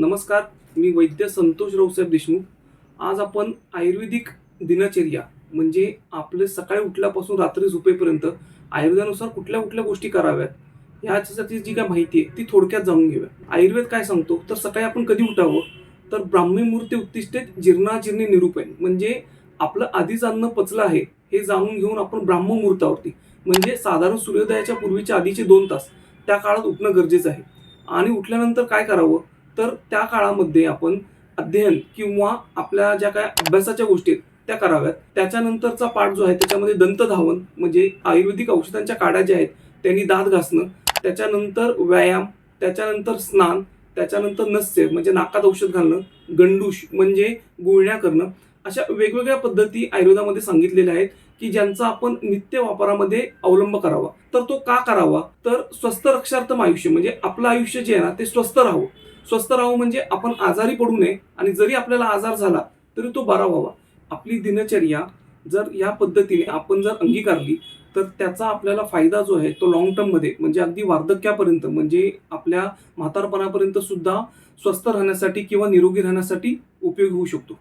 नमस्कार, मी वैद्य संतोष रावसाहेब देशमुख. आज आपण आयुर्वेदिक दिनचर्या म्हणजे आपले सकाळी उठल्यापासून रात्री झोपेपर्यंत आयुर्वेदानुसार कुठल्या कुठल्या गोष्टी कराव्यात याच्यासाठी जी काय माहिती आहे ती थोडक्यात जाणून घेऊया. आयुर्वेद काय सांगतो तर सकाळी आपण कधी उठावं तर ब्राह्मी मुहूर्ते उत्तिष्ठेत जीर्णाजीर्णी निरूपण म्हणजे आपलं आधीच अन्न पचलं आहे हे जाणून घेऊन आपण ब्राह्म मुहूर्तावरती म्हणजे साधारण सूर्योदयाच्या पूर्वीच्या आधीचे 2 तास त्या काळात उठणं गरजेचं आहे. आणि उठल्यानंतर काय करावं तर त्या काळामध्ये आपण अध्ययन किंवा आपल्या ज्या काय अभ्यासाच्या गोष्टी आहेत त्या कराव्यात. त्याच्यानंतरचा पार्ट जो आहे त्याच्यामध्ये दंतधावन म्हणजे आयुर्वेदिक औषधांच्या काड्या ज्या आहेत त्यांनी दात घासणं, त्याच्यानंतर व्यायाम, त्याच्यानंतर स्नान, त्याच्यानंतर नस्य म्हणजे नाकात औषध घालणं, गंडूश म्हणजे गुळण्या करणं, अशा वेगवेगळ्या पद्धती आयुर्वेदामध्ये सांगितलेल्या आहेत की ज्यांचा आपण नित्य वापरामध्ये अवलंब करावा. तर तो का करावा तर स्वस्थ रक्षार्थम आयुष्य म्हणजे आपलं आयुष्य जे आहे ना ते स्वस्थ राहावं. स्वस्थ राहावं म्हणजे आपण आजारी पडू नये आणि जरी आपल्याला आजार झाला तरी तो बरा व्हावा. आपली दिनचर्या जर या पद्धतीने आपण जर अंगीकारली तर त्याचा आपल्याला फायदा जो आहे तो लॉंग टर्म मध्ये म्हणजे अगदी वार्धक्यापर्यंत म्हणजे आपल्या म्हातारपणापर्यंत सुद्धा स्वस्थ राहण्यासाठी किंवा निरोगी राहण्यासाठी उपयोग होऊ शकतो.